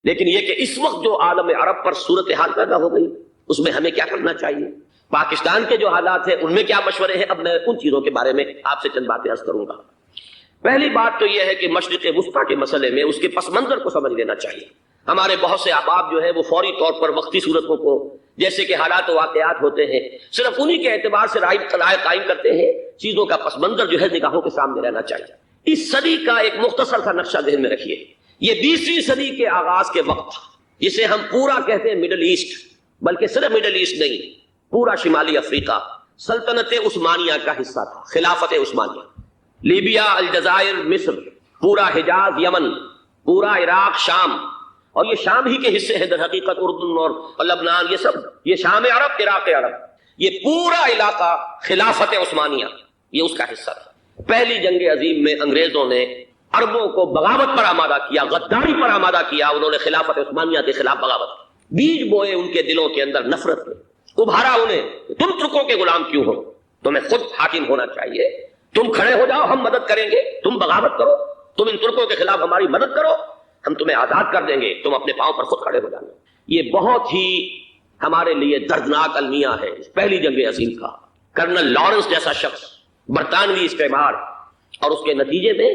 لیکن یہ کہ اس وقت جو عالم عرب پر صورتحال پیدا ہو گئی اس میں ہمیں کیا کرنا چاہیے، پاکستان کے جو حالات ہیں ان میں کیا مشورے ہیں، اب میں ان چیزوں کے بارے میں آپ سے چند باتیں عرض کروں گا۔ پہلی بات تو یہ ہے کہ مشرق وسطیٰ کے مسئلے میں اس کے پس منظر کو سمجھ لینا چاہیے۔ ہمارے بہت سے احباب جو ہے وہ فوری طور پر وقتی صورتوں کو جیسے کہ حالات و واقعات ہوتے ہیں صرف انہی کے اعتبار سے رائے قائم کرتے ہیں، چیزوں کا پس منظر جو ہے نگاہوں کے سامنے رہنا چاہیے۔ اس صدی کا ایک مختصر سا نقشہ ذہن میں رکھیے، یہ 20ویں صدی کے آغاز کے وقت جسے ہم پورا کہتے ہیں مڈل ایسٹ، بلکہ صرف مڈل ایسٹ نہیں، پورا شمالی افریقہ سلطنت عثمانیہ کا حصہ تھا، خلافت عثمانیہ، لیبیا، الجزائر، مصر، پورا حجاز، یمن، پورا عراق، شام، اور یہ شام ہی کے حصے ہیں در حقیقت، اردن اور لبنان، یہ سب یہ شام عرب، عراق عرب، یہ پورا علاقہ خلافت عثمانیہ یہ اس کا حصہ تھا۔ پہلی جنگ عظیم میں انگریزوں نے عربوں کو بغاوت پر آمادہ کیا، غداری پر آمادہ کیا، انہوں نے خلافت عثمانیہ کے خلاف بغاوت کی، بیج بوئے ان کے دلوں کے اندر نفرت میں، ابھارا انہیں، تم ترکوں کے غلام کیوں ہو، تمہیں خود حاکم ہونا چاہیے، تم کھڑے ہو جاؤ، ہم مدد کریں گے، تم بغاوت کرو، تم ان ترکوں کے خلاف ہماری مدد کرو، ہم تمہیں آزاد کر دیں گے، تم اپنے پاؤں پر خود کھڑے ہو جانا۔ یہ بہت ہی ہمارے لیے دردناک المیہ ہے اس پہلی جنگ عظیم کا۔ کرنل لارنس جیسا شخص، برطانوی استعمار، اور اس کے نتیجے میں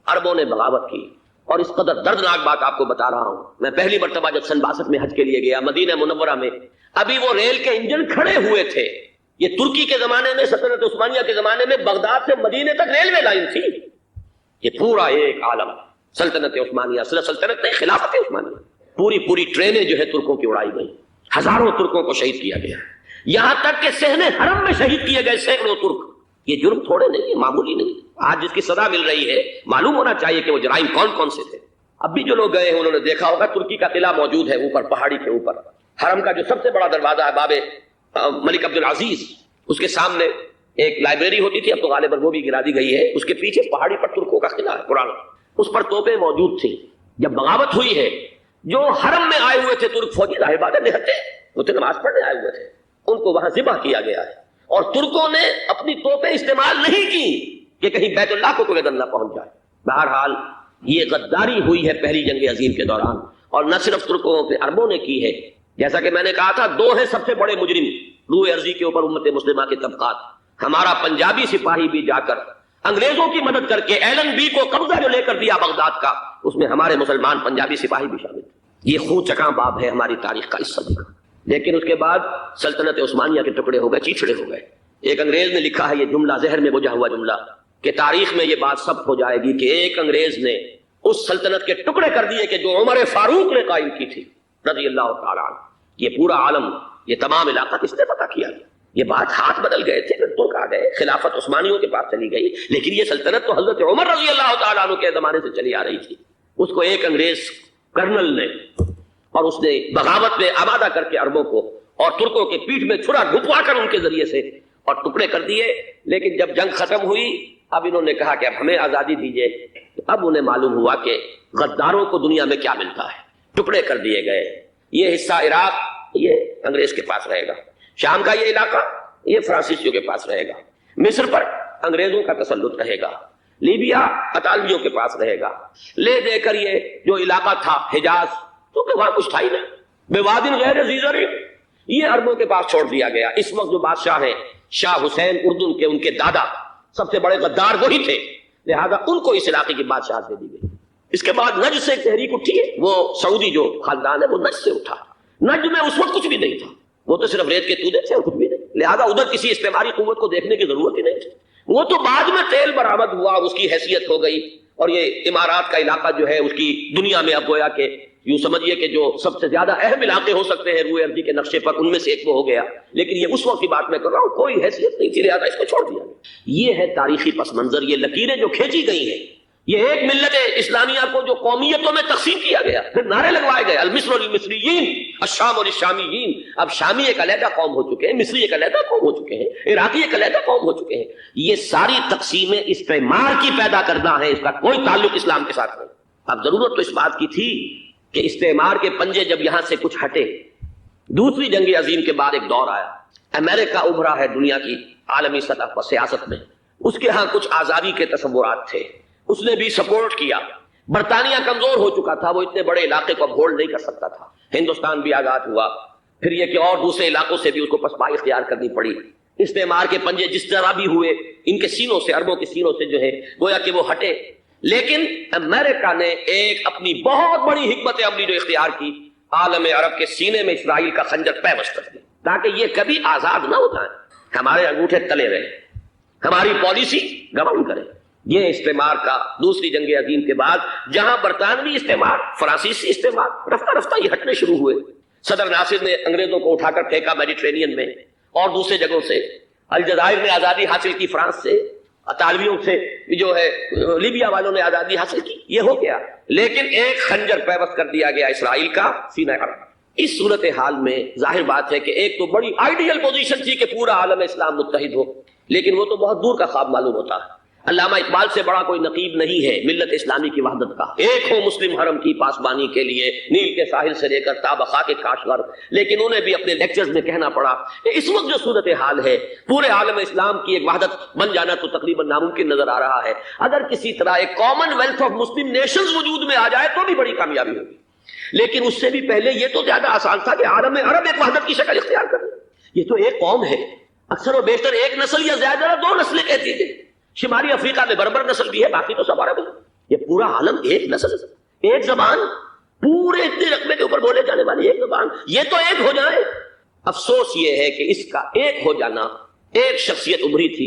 عربوں نے بغاوت کی، اور اس قدر دردناک بات آپ کو بتا رہا ہوں، میں پہلی مرتبہ جب سن 62 میں حج کے لیے گیا مدینہ منورہ میں، ابھی وہ ریل کے انجن کھڑے ہوئے تھے۔ یہ ترکی کے زمانے میں، سلطنت عثمانیہ کے زمانے میں بغداد سے مدینے تک ریلوے لائن تھی۔ یہ پورا ایک عالم سلطنت عثمانیہ، صرف سلطنت نہیں، خلافت عثمانیہ، پوری ٹرینیں جو ہے ترکوں کی اڑائی گئی، ہزاروں ترکوں کو شہید کیا گیا، یہاں تک کہ صحن حرم میں شہید کیے گئے سینکڑوں ترک۔ یہ جرم تھوڑے نہیں ہے، معمولی نہیں۔ آج جس کی سزا مل رہی ہے معلوم ہونا چاہیے کہ وہ جرائم کون کون سے تھے۔ اب بھی جو لوگ گئے ہیں انہوں نے دیکھا ہوگا ترکی کا قلعہ موجود ہے اوپر پہاڑی کے اوپر، حرم کا جو سب سے بڑا دروازہ ہے باب ملک عبدالعزیز، اس کے سامنے ایک لائبریری ہوتی تھی، اب تو غالباً وہ بھی گرا دی گئی ہے، اس کے پیچھے پہاڑی پر ترکوں کا قلعہ ہے پرانا، اس پر توپیں موجود تھیں۔ جب بغاوت ہوئی ہے، جو حرم میں آئے ہوئے تھے ترک فوجی، ظاہر بات ہے نہتے، وہ تو نماز پڑھنے آئے ہوئے تھے، ان کو وہاں ذبح کیا گیا ہے، اور ترکوں نے اپنی توپیں استعمال نہیں کی کہ کہیں بیت اللہ کو کوئی نہ پہنچ جائے۔ بہرحال یہ غداری ہوئی ہے پہلی جنگ عظیم کے دوران، اور نہ صرف ترکوں پہ عربوں نے کی ہے۔ جیسا کہ میں نے کہا تھا، دو ہیں سب سے بڑے مجرم روئے ارضی کے اوپر امت مسلمہ کے طبقات۔ ہمارا پنجابی سپاہی بھی جا کر انگریزوں کی مدد کر کے ایلن بی کو قبضہ جو لے کر دیا بغداد کا، اس میں ہمارے مسلمان پنجابی سپاہی بھی شامل تھے۔ یہ خون چکاں باب ہے ہماری تاریخ کا اس صدی کا۔ لیکن اس کے بعد سلطنت عثمانیہ کے ٹکڑے ہو گئے، چیچڑے ہو گئے۔ ایک انگریز نے لکھا ہے یہ جملہ، ذہن میں بجھا ہوا جملہ، کہ تاریخ میں یہ بات ثبت ہو جائے گی کہ ایک انگریز نے اس سلطنت کے ٹکڑے کر دیے کہ جو عمر فاروق نے قائم کی تھی رضی اللہ تعالیٰ عنہ۔ یہ پورا عالم، یہ تمام علاقہ کس نے فتح کیا؟ یہ بات ہاتھ بدل گئے تھے، پھر ترک آ گئے، خلافت عثمانیوں کے پاس چلی گئی، لیکن یہ سلطنت تو حضرت عمر رضی اللہ تعالیٰ عنہ کے زمانے سے چلی آ رہی تھی۔ اس کو ایک انگریز کرنل نے، اور اس نے بغاوت میں آمادہ کر کے عربوں کو اور ترکوں کے پیٹھ میں چھرا گھپوا کر ان کے ذریعے سے اور ٹکڑے کر دیے۔ لیکن جب جنگ ختم ہوئی، اب انہوں نے کہا کہ اب ہمیں آزادی دیجیے، تو اب انہیں معلوم ہوا کہ غداروں کو دنیا میں کیا ملتا ہے، ٹکڑے کر دیے گئے۔ یہ حصہ عراق یہ انگریز کے پاس رہے گا، شام کا یہ علاقہ یہ فرانسیسیوں کے پاس رہے گا، مصر پر انگریزوں کا تسلط رہے گا، لیبیا اطالویوں کے پاس رہے گا، لے دے کر یہ جو علاقہ تھا حجاز، تو کہ وہاں کچھ تھا ہی نہیں، بوادن غیر ذی زرع، یہ عربوں کے پاس چھوڑ دیا گیا۔ اس وقت جو بادشاہ ہیں شاہ حسین اردن کے، ان کے دادا سب سے بڑے غدار وہی تھے، لہذا ان کو اس علاقے کی بادشاہت دے دی گئی۔ اس کے بعد نجد سے ایک تحریک اٹھی ہے، وہ سعودی جو خاندان ہے وہ نجد سے اٹھا۔ نجد میں اس وقت کچھ بھی نہیں تھا، وہ تو صرف ریت کے تودے تھے اور کچھ بھی نہیں، لہذا ادھر کسی استعماری قوت کو دیکھنے کی ضرورت ہی نہیں تھی۔ وہ تو بعد میں تیل برآمد ہوا اور اس کی حیثیت ہو گئی، اور یہ امارات کا علاقہ جو ہے اس کی دنیا میں اب گویا کہ یوں سمجھیے کہ جو سب سے زیادہ اہم علاقے ہو سکتے ہیں روئے ارضی کے نقشے پر، ان میں سے ایک وہ ہو گیا۔ لیکن یہ اس وقت کی بات میں کر رہا ہوں، کوئی حیثیت نہیں تھی، لہذا اس کو چھوڑ دیا گیا۔ یہ ہے تاریخی پس منظر، یہ لکیریں جو کھینچی گئی ہیں، یہ ایک ملت اسلامیہ کو جو قومیتوں میں تقسیم کیا گیا، پھر نعرے لگوائے گئے المصر للمصریین، الشام للشامیین۔ اب شامی ایک علیحدہ قوم ہو چکے ہیں، مصری ایک علیحدہ قوم ہو چکے ہیں، عراقی ایک علیحدہ قوم ہو چکے ہیں۔ یہ ساری تقسیمیں استعمار کی پیدا کرنا ہے، اس کا کوئی تعلق اسلام کے ساتھ نہیں۔ اب ضرورت تو اس بات کی تھی کہ استعمار کے پنجے جب یہاں سے کچھ ہٹے، دوسری جنگ عظیم کے بعد ایک دور آیا، امریکہ ابھرا ہے دنیا کی عالمی سطح پر سیاست میں، اس کے ہاں کچھ آزادی کے تصورات تھے، اس نے بھی سپورٹ کیا، برطانیہ کمزور ہو چکا تھا، وہ اتنے بڑے علاقے کو اب ہولڈ نہیں کر سکتا تھا. ہندوستان بھی آزاد ہوا، پھر یہ کہ اور دوسرے علاقوں سے بھی اس کو پسپائی اختیار کرنی پڑی. استعمار کے پنجے جس طرح بھی ہوئے ان کے سینوں سے، عربوں کے سینوں سے جو ہے گویا کہ وہ ہٹے. لیکن امریکہ نے ایک اپنی بہت بڑی حکمت عملی جو اختیار کی، عالم عرب کے سینے میں اسرائیل کا خنجر پیوست کر دیا تاکہ یہ کبھی آزاد نہ ہو جائیں، ہمارے انگوٹھے تلے رہے، ہماری پالیسی گورن کرے. یہ استعمار کا دوسری جنگ عظیم کے بعد جہاں برطانوی استعمار، فرانسیسی استعمار رفتہ رفتہ یہ ہٹنے شروع ہوئے. صدر ناصر نے انگریزوں کو اٹھا کر پھینکا میڈیٹرینین میں اور دوسرے جگہوں سے. الجزائر نے آزادی حاصل کی فرانس سے، اطالویوں سے جو ہے لیبیا والوں نے آزادی حاصل کی. یہ ہو گیا، لیکن ایک خنجر پیوست کر دیا گیا اسرائیل کا سینہ عرب. اس صورتحال میں ظاہر بات ہے کہ ایک تو بڑی آئیڈیل پوزیشن تھی کہ پورا عالم اسلام متحد ہو، لیکن وہ تو بہت دور کا خواب معلوم ہوتا ہے. علامہ اقبال سے بڑا کوئی نقیب نہیں ہے ملت اسلامی کی وحدت کا. ایک ہو مسلم حرم کی پاسبانی کے لیے نیل کے ساحل سے لے کر تابخا کے کاشغر. لیکن انہیں بھی اپنے لیکچرز میں کہنا پڑا کہ اس وقت جو صورتحال ہے پورے عالم اسلام کی ایک وحدت بن جانا تو تقریباً ناممکن نظر آ رہا ہے. اگر کسی طرح ایک common wealth of Muslim nations وجود میں آ جائے تو بھی بڑی کامیابی ہوگی، لیکن اس سے بھی پہلے یہ تو زیادہ آسان تھا کہ عالم عرب ایک وحدت کی شکل اختیار کر لے. یہ تو ایک قوم ہے، اکثر و بیشتر ایک نسل یا زیادہ 2 نسلیں کہتی تھی. شمالی افریقہ میں بربر نسل بھی ہے، باقی تو سب عرب ہے. یہ پورا عالم ایک نسل، ایک زبان، پورے اتنے رقبے کے اوپر بولے جانے والی ایک زبان، یہ تو ایک ہو جائے. افسوس یہ ہے کہ اس کا ایک ہو جانا، ایک شخصیت ابھری تھی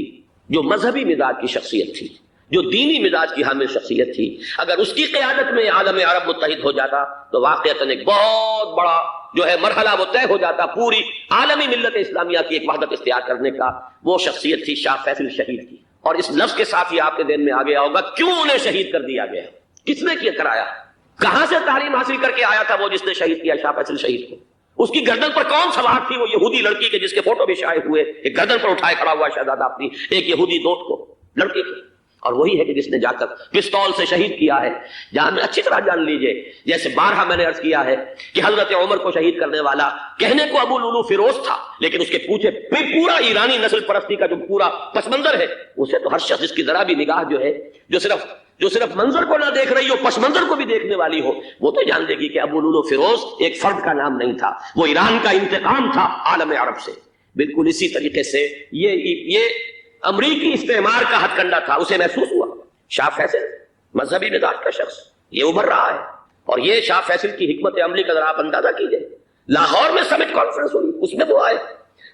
جو مذہبی مزاج کی شخصیت تھی، جو دینی مزاج کی حامل شخصیت تھی. اگر اس کی قیادت میں عالم عرب متحد ہو جاتا تو واقعتاً ایک بہت بڑا جو ہے مرحلہ وہ طے ہو جاتا پوری عالمی ملت اسلامیہ کی ایک وحدت اختیار کرنے کا. وہ شخصیت تھی شاہ فیصل شہید کی. اور اس لفظ کے ساتھ ہی آپ کے ذہن میں آ گیا ہوگا کیوں انہیں شہید کر دیا گیا، کس نے کیا کرایا، کہاں سے تعلیم حاصل کر کے آیا تھا وہ جس نے شہید کیا شاہ فیصل شہید کو. اس کی گردن پر کون سوار تھی، وہ یہودی لڑکی کے جس کے فوٹو بھی شائع ہوئے، ایک گردن پر اٹھائے کھڑا ہوا شہزادہ اپنی ایک یہودی دوست کو، لڑکی کو. اور وہی ہے کہ جس نے جا کر پستول سے شہید کیا ہے. جہاں میں اچھی طرح جان لیجئے، جیسے بارہا میں نے عرض کیا ہے کہ حضرت عمر کو شہید کرنے والا کہنے کو ابو لولو فیروز تھا، لیکن اس کے پیچھے پورا ایرانی نسل پرستی کا جو پورا پس منظر ہے، اسے تو ہر شخص جس کی ذرا بھی نگاہ جو ہے جو صرف منظر کو نہ دیکھ رہی ہو، پس منظر کو بھی دیکھنے والی ہو، وہ تو جان دے گی کہ ابو لولو فیروز ایک فرد کا نام نہیں تھا، وہ ایران کا انتقام تھا عالم عرب سے. بالکل اسی طریقے سے یہ امریکی استعمار کا ہتھ کنڈا تھا، اسے محسوس ہوا. شاہ فیصل مذہبی مزاج کا شخص یہ ابھر رہا ہے، اور یہ شاہ فیصل کی حکمت عملی کا ذرا آپ اندازہ کیجئے. لاہور میں سمٹ کانفرنس ہوئی، اس میں وہ آئے،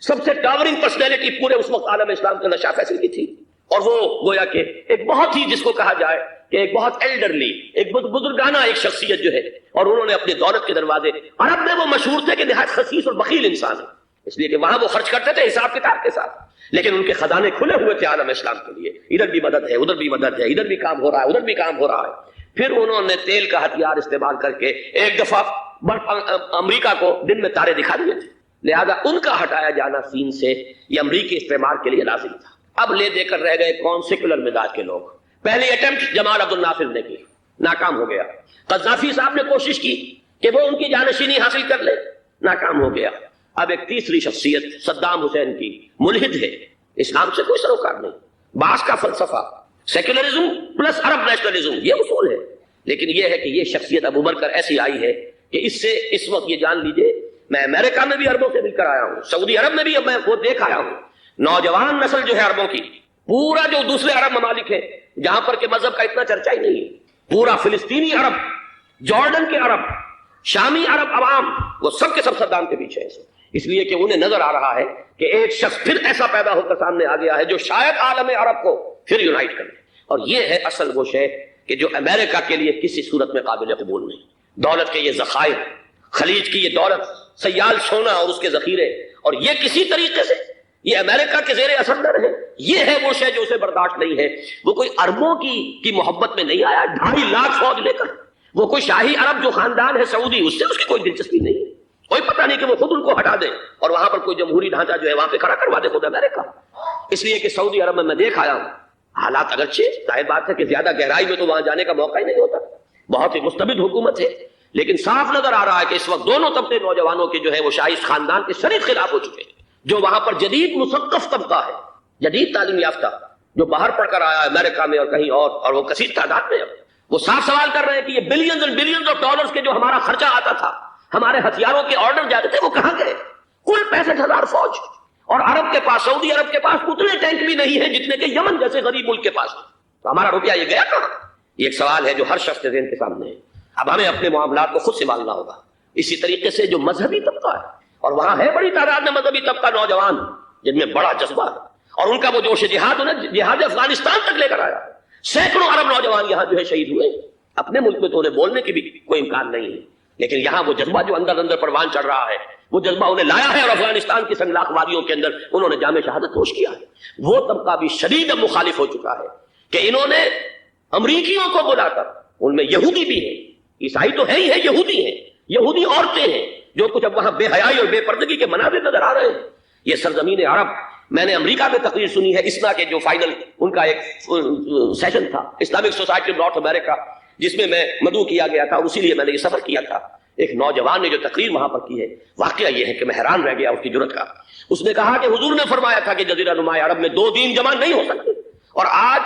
سب سے ٹاورنگ پرسنالٹی پورے اس وقت عالم اسلام کے اندر شاہ فیصل کی تھی. اور وہ گویا کہ ایک بہت ہی جس کو کہا جائے کہ ایک بہت ایلڈرلی، ایک بزرگانہ ایک شخصیت جو ہے، اور انہوں نے اپنے دولت کے دروازے، عرب میں وہ مشہور تھے کہ نہایت خسیس اور بخیل انسان ہے، اس لیے کہ وہاں وہ خرچ کرتے تھے حساب کتاب کے ساتھ، لیکن ان کے خزانے کھلے ہوئے تھے عالم اسلام کے لیے. ادھر بھی مدد ہے، ادھر بھی مدد ہے، ادھر بھی کام ہو رہا ہے، ادھر بھی کام ہو رہا ہے. پھر انہوں نے تیل کا ہتھیار استعمال کر کے ایک دفعہ امریکہ کو دن میں تارے دکھا دیے تھے، لہذا ان کا ہٹایا جانا سین سے یہ امریکی استعمار کے لیے لازم تھا. اب لے دے کر رہ گئے کون؟ سیکولر مزاج کے لوگ. پہلی اٹیمپٹ جمال عبد الناصر نے کی، ناکام ہو گیا. قذافی صاحب نے کوشش کی کہ وہ ان کی جانشینی حاصل کر لے، ناکام ہو گیا. اب ایک تیسری شخصیت صدام حسین کی، ملحد ہے، اسلام سے کوئی سروکار نہیں. باس کا فلسفہ سیکولرزم پلس عرب نیشنلزم یہ اصول ہے. لیکن یہ ہے کہ یہ شخصیت ابو ابھر کر ایسی آئی ہے کہ اس سے اس وقت یہ جان لیجئے، میں امریکہ میں بھی عربوں سے مل کر آیا ہوں، سعودی عرب میں بھی اب میں وہ دیکھ آیا ہوں، نوجوان نسل جو ہے عربوں کی، پورا جو دوسرے عرب ممالک ہیں جہاں پر کہ مذہب کا اتنا چرچا ہی نہیں ہے، پورا فلسطینی عرب، جارڈن کے عرب، شامی عرب عوام، وہ سب کے سب صدام کے پیچھے ہیں، اس لیے کہ انہیں نظر آ رہا ہے کہ ایک شخص پھر ایسا پیدا ہو کر سامنے آ گیا ہے جو شاید عالم عرب کو پھر یونائٹ کرے. اور یہ ہے اصل وہ شے کہ جو امریکہ کے لیے کسی صورت میں قابل قبول نہیں. دولت کے یہ ذخائر، خلیج کی یہ دولت، سیال سونا اور اس کے ذخیرے، اور یہ کسی طریقے سے یہ امریکہ کے زیر اثر نہ رہے، یہ ہے وہ شے جو اسے برداشت نہیں ہے. وہ کوئی عربوں کی محبت میں نہیں آیا 2.5 لاکھ فوج لے کر، وہ کوئی شاہی عرب جو خاندان ہے سعودی، اس سے اس کی کوئی دلچسپی نہیں ہے. کوئی پتہ نہیں کہ وہ خود ان کو ہٹا دے اور وہاں پر کوئی جمہوری ڈھانچہ جو ہے وہاں پہ کھڑا کروا دے خود امریکہ. اس لیے کہ سعودی عرب میں دیکھ آیا ہوں، حالات اگرچہ ظاہر بات ہے کہ زیادہ گہرائی میں تو وہاں جانے کا موقع ہی نہیں ہوتا، بہت ہی مستبد حکومت ہے، لیکن صاف نظر آ رہا ہے کہ اس وقت دونوں طبقے نوجوانوں کے جو ہے وہ شاہی خاندان کے شدید خلاف ہو چکے ہیں. جو وہاں پر جدید مثقف طبقہ ہے، جدید تعلیم یافتہ، جو باہر پڑھ کر آیا ہے امریکہ میں اور کہیں اور وہ کثیر تعداد میں وہ صاف سوال کر رہے ہیں کہ یہ بلینز اور بلینز آف ڈالرز کے جو ہمارا خرچہ آتا تھا، ہمارے ہتھیاروں کے آرڈر جاتے تھے، وہ کہاں گئے؟ کل 65,000 فوج، اور عرب کے پاس، سعودی عرب کے پاس اتنے ٹینک بھی نہیں ہیں جتنے کہ یمن جیسے غریب ملک کے پاس، تو ہمارا روپیہ یہ گیا کہاں؟ یہ ایک سوال ہے جو ہر شخص کے ذہن کے سامنے ہے۔ اب ہمیں اپنے معاملات کو خود سنبھالنا ہوگا۔ اسی طریقے سے جو مذہبی طبقہ ہے، اور وہاں ہے بڑی تعداد میں مذہبی طبقہ، نوجوان جن میں بڑا جذبہ ہے، اور ان کا وہ جوش جہاد انہیں جہاد افغانستان تک لے کر آیا۔ سینکڑوں عرب نوجوان یہاں جو ہے شہید ہوئے۔ اپنے ملک میں تو انہیں بولنے کی بھی کوئی امکان نہیں ہے، لیکن یہاں وہ جذبہ جو اندر اندر پروان چڑھ رہا ہے، وہ جذبہ انہیں لایا ہے، اور افغانستان کی سنگلاخ وادیوں کے اندر انہوں نے جام شہادت نوش کیا ہے۔ وہ طبقہ بھی شدید مخالف ہو چکا ہے کہ انہوں نے امریکیوں کو بلا کر، ان میں یہودی بھی ہیں، عیسائی تو ہے ہی ہے، یہودی ہیں، یہودی عورتیں ہیں، جو کچھ اب وہاں بے حیائی اور بے پردگی کے مناظر نظر آ رہے ہیں۔ یہ سرزمین عرب، میں نے امریکہ میں تقریر سنی ہے، اسنا کے جو فائنل ان کا ایک سیشن تھا، اسلامک سوسائٹی آف نارتھ امریکہ، جس میں میں مدعو کیا گیا تھا، اور اسی لیے میں نے یہ سفر کیا تھا۔ ایک نوجوان نے جو تقریر وہاں پر کی ہے، واقعہ یہ ہے کہ میں حیران رہ گیا اس کی جرأت کا۔ اس نے کہا کہ حضور نے فرمایا تھا کہ جزیرہ نما عرب میں 2 دین جمع نہیں ہو سکتے، اور آج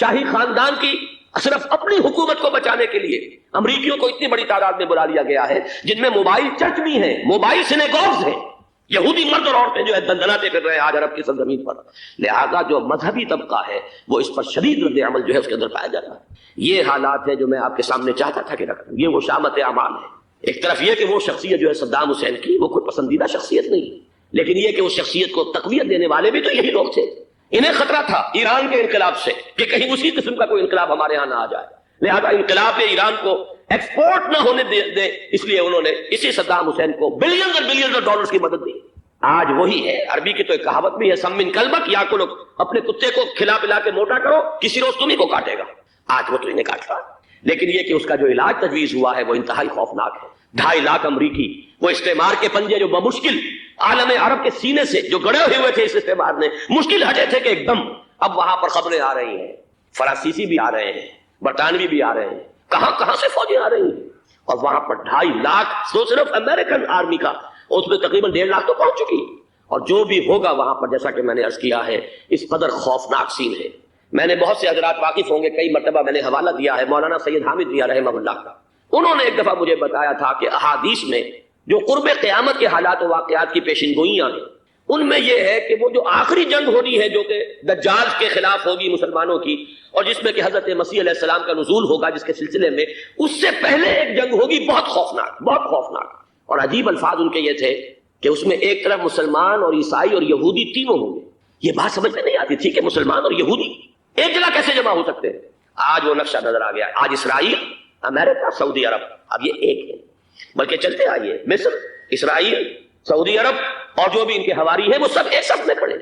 شاہی خاندان کی صرف اپنی حکومت کو بچانے کے لیے امریکیوں کو اتنی بڑی تعداد میں بلا لیا گیا ہے، جن میں موبائل چرچ بھی ہیں، موبائل سینیگوگز ہیں، یہودی مرد اور عورتیں جو ہے دندناتے پھر رہے ہیں آج عرب کی سرزمین پر۔ لہذا جو مذہبی طبقہ ہے وہ اس پر شدید رد عمل جو ہے اس کے اندر پایا جاتا ہے۔ یہ حالات ہے جو میں آپ کے سامنے چاہتا تھا کہ رکھوں۔ یہ وہ شامت اعمال ہے۔ ایک طرف یہ کہ وہ شخصیت جو ہے صدام حسین کی، وہ کوئی پسندیدہ شخصیت نہیں، لیکن یہ کہ اس شخصیت کو تقویت دینے والے بھی تو یہی لوگ تھے۔ انہیں خطرہ تھا ایران کے انقلاب سے کہ کہیں اسی قسم کا کوئی انقلاب ہمارے ہاں نہ آ جائے، لہذا انقلاب ایران کو ایکسپورٹ نہ ہونے دے، اس لیے انہوں نے اسی صدام حسین کو بلینز اور بلینز آف ڈالرز کی مدد دی۔ آج وہی ہے، عربی کی تو ایک کہاوت بھی ہے، سمن کلبک، یا کو اپنے کتے کو کھلا پلا کے موٹا کرو، کسی روز تمہیں کو کاٹے گا۔ آج وہ تو انہیں کاٹ رہا ہے، لیکن یہ کہ اس کا جو علاج تجویز ہوا ہے وہ انتہائی خوفناک ہے۔ 2.5 لاکھ امریکی وہ استعمار کے پنجے جو بمشکل عالم عرب کے سینے سے جو گڑے ہوئے تھے اس استعمار نے، مشکل ہٹے تھے کہ ایک دم اب وہاں پر خبریں آ رہی ہیں، فرانسیسی بھی آ رہے ہیں، برطانوی بھی آ رہے ہیں، کہاں سے فوجیں آ رہی ہیں، اور وہاں پر 2.5 لاکھ تو صرف امریکن آرمی کا، اس میں تقریباً 1.5 لاکھ تو پہنچ چکی ہے، اور جو بھی ہوگا وہاں پر جیسا کہ میں نے عرض کیا ہے اس قدر خوفناک سین ہے۔ میں نے بہت سے حضرات واقف ہوں گے، کئی مرتبہ میں نے حوالہ دیا ہے مولانا سید حامد میاں رحمہ اللہ کا، انہوں نے ایک دفعہ مجھے بتایا تھا کہ احادیث میں جو قرب قیامت کے حالات و واقعات کی پیشن گوئیاں ہیں، ان میں یہ ہے کہ وہ جو آخری جنگ ہونی ہے جو کہ دجال کے خلاف ہوگی مسلمانوں کی، اور جس میں کہ حضرت مسیح علیہ السلام کا نزول ہوگا، جس کے سلسلے میں اس سے پہلے ایک جنگ ہوگی بہت خوفناک، بہت خوفناک، اور عجیب الفاظ ان کے یہ تھے کہ اس میں ایک طرف مسلمان اور عیسائی اور یہودی تینوں ہوں گے۔ یہ بات سمجھ میں نہیں آتی تھی کہ مسلمان اور یہودی ایک جگہ کیسے جمع ہو سکتے ہیں۔ آج وہ نقشہ نظر آ گیا، آج اسرائیل، امریکہ، سعودی عرب اب یہ ایک ہے، بلکہ چلتے آئیے مصر، اسرائیل، سعودی عرب اور جو بھی ان کے حواری ہیں وہ سب ایک ساتھ میں کھڑے،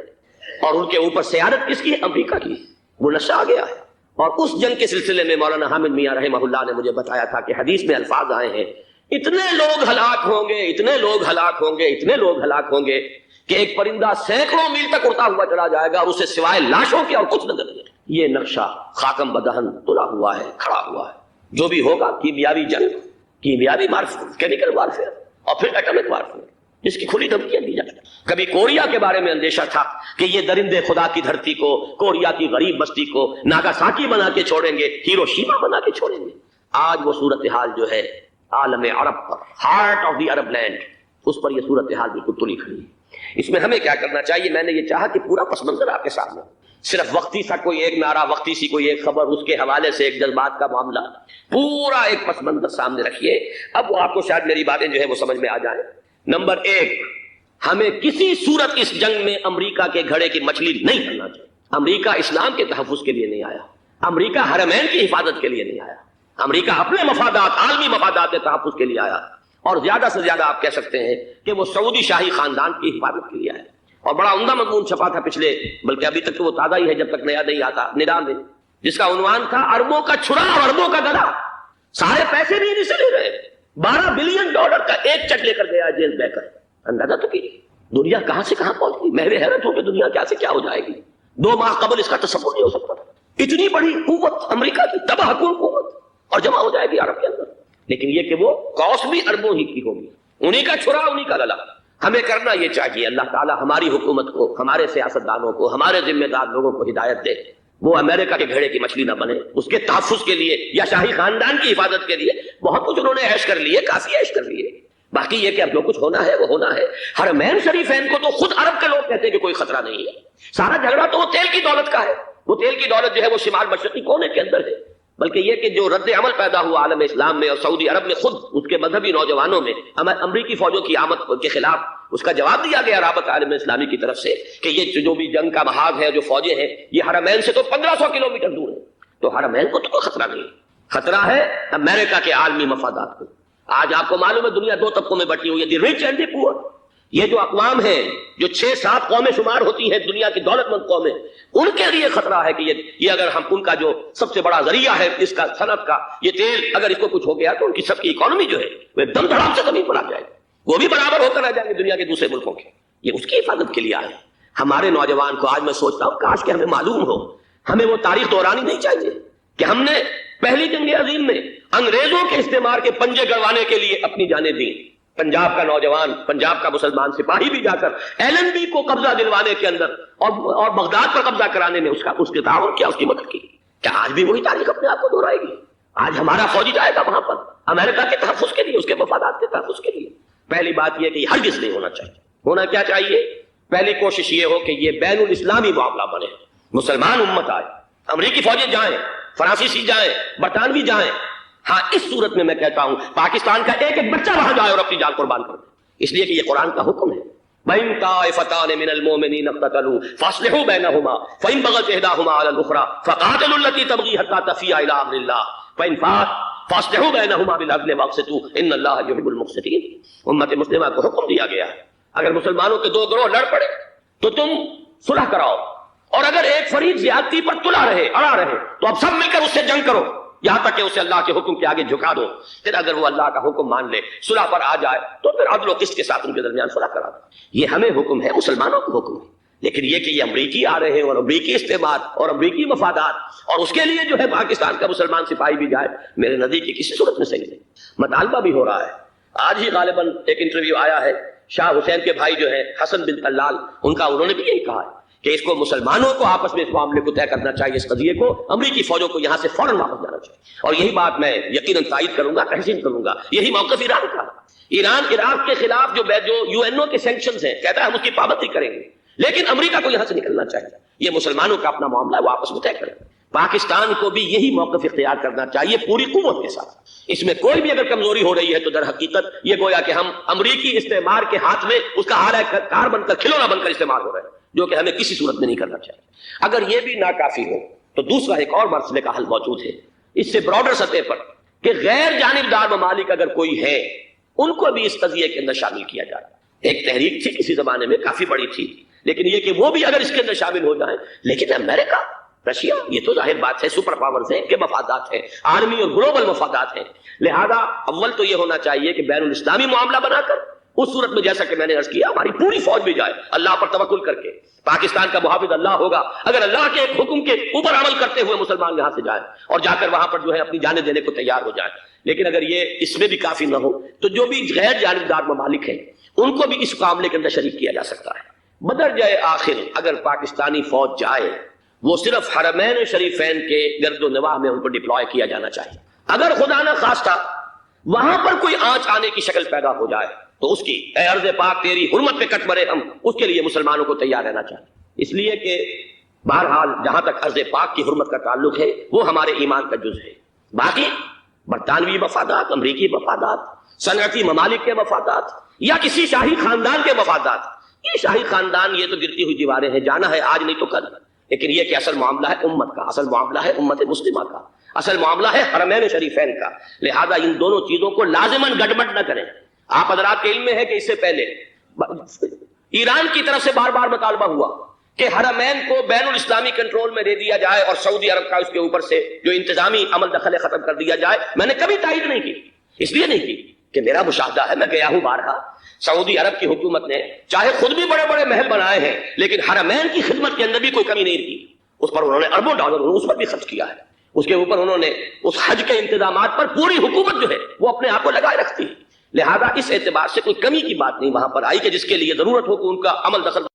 اور ان کے اوپر سیادت کس کی ہے؟ امریکہ کی۔ وہ نقشہ آ گیا ہے، اور اس جنگ کے سلسلے میں مولانا حامد میاں رحمہ اللہ نے مجھے بتایا تھا کہ حدیث میں الفاظ آئے ہیں، اتنے لوگ ہلاک ہوں گے، اتنے لوگ ہلاک ہوں گے، اتنے لوگ ہلاک ہوں گے کہ ایک پرندہ سینکڑوں میل تک اڑتا ہوا چلا جائے گا اور اسے سوائے لاشوں کے اور کچھ نظر نہیں۔ یہ نقشہ خاکم بدہن تلا ہوا ہے، کھڑا ہوا ہے۔ جو بھی ہوگا کیمیاوی جنگ، کیمیاوی وارفیئر، کیمیکل وارفیئر، اور پھر ایٹمک وارفیئر، جس کی کھلی دھمکیاں دی جاتی ہیں۔ کبھی کوریا کے بارے میں اندیشہ تھا کہ یہ درندے خدا کی دھرتی کو، کوریا کی غریب بستی کو ناگاساکی بنا کے چھوڑیں گے، ہیروشیما بنا کے چھوڑیں گے۔ آج وہ صورتحال جو ہے عالم عرب پر، heart of the Arab land, اس پر یہ صورتحال بالکل تلی کھڑی ہے۔ اس میں ہمیں کیا کرنا چاہیے؟ میں نے یہ چاہا کہ پورا پس منظر آپ کے سامنے، صرف وقتی سا کوئی ایک نعرہ، وقتی سی کوئی ایک خبر، اس کے حوالے سے ایک جذبات کا معاملہ، پورا ایک پس منظر سامنے رکھیے۔ اب وہ آپ کو شاید میری باتیں جو ہے وہ سمجھ میں آ جائیں۔ نمبر 1، ہمیں کسی صورت اس جنگ میں امریکہ کے گھڑے کی مچھلی نہیں کرنا چاہیے۔ امریکہ اسلام کے تحفظ کے لیے نہیں آیا، امریکہ حرمین کی حفاظت کے لیے نہیں آیا، امریکہ اپنے مفادات، عالمی مفادات کے تحفظ کے لیے آیا، اور زیادہ سے زیادہ آپ کہہ سکتے ہیں کہ وہ سعودی شاہی خاندان کی حفاظت کے لیے آیا۔ اور بڑا عمدہ مضمون چھپا تھا پچھلے، بلکہ ابھی تک تو وہ تازہ ہی ہے جب تک نیا نہیں آتا، ندا میں، جس کا عنوان تھا اربوں کا چھڑا اور اربوں کا گدا۔ سارے پیسے بھی انہیں سے لے رہے، $12 بلین کا ایک چیک لے کر گیا جیمز بیکر۔ اندازہ تو کیجیے دنیا کہاں سے کہاں پہنچ گئی۔ محو حیرت ہو کہ دنیا کیا سے کیا ہو جائے گی۔ 2 ماہ قبل اس کا تصور نہیں ہو سکتا تھا، اتنی بڑی قوت امریکہ کی، تباہ کن قوت، اور جمع ہو جائے گی عرب کے اندر۔ لیکن یہ کہ وہ کاسٹ بھی اربوں ہی کی ہوگی، انہی کا چھڑا، انہی کا للا۔ ہمیں کرنا یہ چاہیے، اللہ تعالی ہماری حکومت کو، ہمارے سیاستدانوں کو، ہمارے ذمہ دار لوگوں کو ہدایت دے وہ امریکہ کے گھڑے کی مچھلی نہ بنے. اس کے تحفظ کے لیے یا شاہی خاندان کی حفاظت کے لیے بہت کچھ انہوں نے عیش کر لیے, کافی عیش کر لیے. باقی یہ کہ اب جو کچھ ہونا ہے وہ ہونا ہے. حرمین شریفین کو تو خود عرب کے لوگ کہتے ہیں کہ کوئی خطرہ نہیں ہے. سارا جھگڑا تو وہ تیل کی دولت کا ہے. وہ تیل کی دولت جو ہے وہ شمال مشرقی کونے کے اندر ہے. بلکہ یہ کہ جو رد عمل پیدا ہوا عالم اسلام میں, اور سعودی عرب میں خود اس کے مذہبی نوجوانوں میں امریکی فوجوں کی آمد کے خلاف اس کا جواب دیا گیا رابط عالم اسلامی کی طرف سے کہ یہ جو بھی جنگ کا محاذ ہے, جو فوجیں ہیں, یہ حرمین سے تو 1500 کلومیٹر دور ہے. تو حرمین کو تو کوئی خطرہ نہیں. خطرہ ہے امریکہ کے عالمی مفادات کو. آج آپ کو معلوم ہے دنیا 2 طبقوں میں بٹی ہوئی ہے, دی رچ اینڈ دی پور. یہ جو اقوام ہیں, جو 6-7 قومیں شمار ہوتی ہیں دنیا کی دولت مند قومیں, ان کے لیے خطرہ ہے کہ یہ اگر ہم ان کا جو سب سے بڑا ذریعہ ہے اس کا صنعت کا, یہ تیل, اگر اس کو کچھ ہو گیا تو ان کی سب کی اکانومی جو ہے وہ دم دھڑام سے زمین پر آ جائے گی. وہ بھی برابر ہو کر رہ جائیں گے دنیا کے دوسرے ملکوں کے. یہ اس کی حفاظت کے لیے آئے. ہمارے نوجوان کو آج میں سوچتا ہوں کاش کہ ہمیں معلوم ہو, ہمیں وہ تاریخ دہرانی نہیں چاہیے کہ ہم نے پہلی جنگ عظیم میں انگریزوں کے استعمار کے پنجے گڑوانے کے لیے اپنی جانیں دی. پنجاب کا نوجوان, پنجاب کا مسلمان سپاہی بھی جا کر ایلن بی کو قبضہ دلوانے کے اندر اور بغداد پر قبضہ کرانے میں اس کے تعاون کیا, اس کی مدد کی. کیا آج بھی وہی تاریخ اپنے آپ کو دہرائے گی؟ آج ہمارا فوجی جائے گا وہاں پر امریکہ کے تحفظ کے لیے, اس کے مفادات کے تحفظ کے لیے. پہلی بات یہ کہ یہ ہرگز نہیں ہونا چاہیے. ہونا کیا چاہیے؟ پہلی کوشش یہ ہو کہ یہ بین الاسلامی معاملہ بنے, مسلمان امت آئے, امریکی فوجیں جائیں, فرانسیسی جائیں, برطانوی جائیں. ہاں اس صورت میں کہتا ہوں پاکستان کا ایک ایک بچہ وہاں جائے اور اپنی جان قربان کر دے, اس لیے کہ یہ قرآن کا حکم ہے. وَإِن طَائِفَتَانِ مِنَ الْمُؤْمِنِينَ اقْتَتَلُوا فَأَصْلِحُوا بَيْنَهُمَا فَإِن بَغَتْ إِحْدَاهُمَا عَلَى الْأُخْرَى فَقَاتِلُوا الَّتِي تَبْغِي حَتَّى تَفِيءَ إِلَىٰ أَمْرِ اللَّهِ فَإِن فَاءَتْ فَأَصْلِحُوا بَيْنَهُمَا بِالْعَدْلِ وَأَقْسِطُوا إِنَّ اللَّهَ يُحِبُّ الْمُقْسِطِينَ. امت مسلمہ کو حکم دیا گیا ہے اگر مسلمانوں کے 2 گروہ لڑ پڑے تو تم صلح کراؤ, اور اگر ایک فریق زیادتی پر تلا رہے, اڑا رہے, تو اب سب مل کر اس سے جنگ کرو یہاں تک کہ اسے اللہ کے حکم کے آگے جھکا دو. پھر اگر وہ اللہ کا حکم مان لے, صلح پر آ جائے, تو پھر عدل و قسط کے ساتھ ان کے درمیان صلح کرا دو. یہ ہمیں حکم ہے, مسلمانوں کو حکم ہے. لیکن یہ کہ یہ امریکی آ رہے ہیں اور امریکی استعمار اور امریکی مفادات, اور اس کے لیے جو ہے پاکستان کا مسلمان سپاہی بھی جائے, میرے نزدیک کی کسی صورت میں صحیح نہیں. مطالبہ بھی ہو رہا ہے. آج ہی غالباً ایک انٹرویو آیا ہے شاہ حسین کے بھائی جو ہیں حسن بن طلال, انہوں نے بھی یہی کہا ہے کہ اس کو مسلمانوں کو آپس میں اس معاملے کو طے کرنا چاہیے, اس قضیے کو, امریکی فوجوں کو یہاں سے فوراً واپس جانا چاہیے. اور یہی بات میں یقیناً تائید کروں گا, تحسین کروں گا. یہی موقف ایران کا. ایران عراق کے خلاف جو UN کے سینکشنز ہیں, کہتا ہے ہم اس کی پابندی کریں گے, لیکن امریکہ کو یہاں سے نکلنا چاہیے. یہ مسلمانوں کا اپنا معاملہ ہے, وہ آپس میں طے کریں. پاکستان کو بھی یہی موقف اختیار کرنا چاہیے پوری قوت کے ساتھ. اس میں کوئی بھی اگر کمزوری ہو رہی ہے تو در حقیقت یہ گویا کہ ہم امریکی استعمار کے ہاتھ میں اس کا ہارا کار بن کر, کھلونا بن کر استعمال ہو رہے ہیں, جو کہ ہمیں کسی صورت میں نہیں کرنا چاہیے. اگر یہ بھی ناکافی ہو تو دوسرا ایک اور مسئلے کا حل موجود ہے اس سے براڈر سطح پر, کہ غیر جانبدار ممالک اگر کوئی ہے ان کو بھی اس قضیے کے اندر شامل کیا جائے. ایک تحریک تھی کسی زمانے میں, کافی بڑی تھی, لیکن یہ کہ وہ بھی اگر اس کے اندر شامل ہو جائیں. لیکن امریکہ, رشیا, یہ تو ظاہر بات ہے سپر پاورز ہیں, ان کے مفادات ہیں, عالمی اور گلوبل مفادات ہیں. لہذا اول تو یہ ہونا چاہیے کہ بین الاسلامی معاملہ بنا کر, اس صورت میں جیسا کہ میں نے عرض کیا ہماری پوری فوج بھی جائے اللہ پر توکل کر کے. پاکستان کا محافظ اللہ ہوگا. اگر اللہ کے ایک حکم کے اوپر عمل کرتے ہوئے مسلمان یہاں سے جائیں اور جا کر وہاں پر جو ہے اپنی جانیں دینے کو تیار ہو جائیں. لیکن اگر یہ اس میں بھی کافی نہ ہو تو جو بھی غیر جانبدار ممالک ہیں ان کو بھی اس معاملے کے اندر شریک کیا جا سکتا ہے. بدرجہ آخر اگر پاکستانی فوج جائے وہ صرف حرمین شریفین کے گرد و نواح میں ان کو ڈپلوائے کیا جانا چاہیے. اگر خدا نہ خواستہ وہاں پر کوئی آنچ آنے کی شکل پیدا ہو جائے تو اس کی, اے ارض پاک تیری حرمت پہ کٹ مرے ہم, اس کے لیے مسلمانوں کو تیار رہنا چاہیے. اس لیے کہ بہرحال جہاں تک ارض پاک کی حرمت کا تعلق ہے وہ ہمارے ایمان کا جز ہے. باقی برطانوی مفادات, امریکی مفادات, صنعتی ممالک کے مفادات یا کسی شاہی خاندان کے مفادات, یہ شاہی خاندان یہ تو گرتی ہوئی دیواریں ہیں, جانا ہے آج نہیں تو کل. لیکن یہ کہ اصل معاملہ ہے امت کا, اصل معاملہ ہے امت مسلمہ کا, اصل معاملہ ہے حرمین شریفین کا. لہذا ان دونوں چیزوں کو لازماً گڑبڑ نہ کریں. آپ حضرات کے علم میں ہے کہ اس سے پہلے ایران کی طرف سے بار بار مطالبہ ہوا کہ حرمین کو بین الاسلامی کنٹرول میں دے دیا جائے اور سعودی عرب کا اس کے اوپر سے جو انتظامی عمل دخل ختم کر دیا جائے. میں نے کبھی تائید نہیں کی, اس لیے نہیں کی کہ میرا مشاہدہ ہے, میں گیا ہوں بارہا, سعودی عرب کی حکومت نے چاہے خود بھی بڑے بڑے محل بنائے ہیں لیکن حرمین کی خدمت کے اندر بھی کوئی کمی نہیں کی. اس پر انہوں نے اربوں ڈالر اس پر بھی خرچ کیا ہے. اس کے اوپر انہوں نے اس حج کے انتظامات پر پوری حکومت جو ہے وہ اپنے آپ کو لگائے رکھتی ہے. لہذا اس اعتبار سے کوئی کمی کی بات نہیں وہاں پر آئی کہ جس کے لیے ضرورت ہو کہ ان کا عمل دخل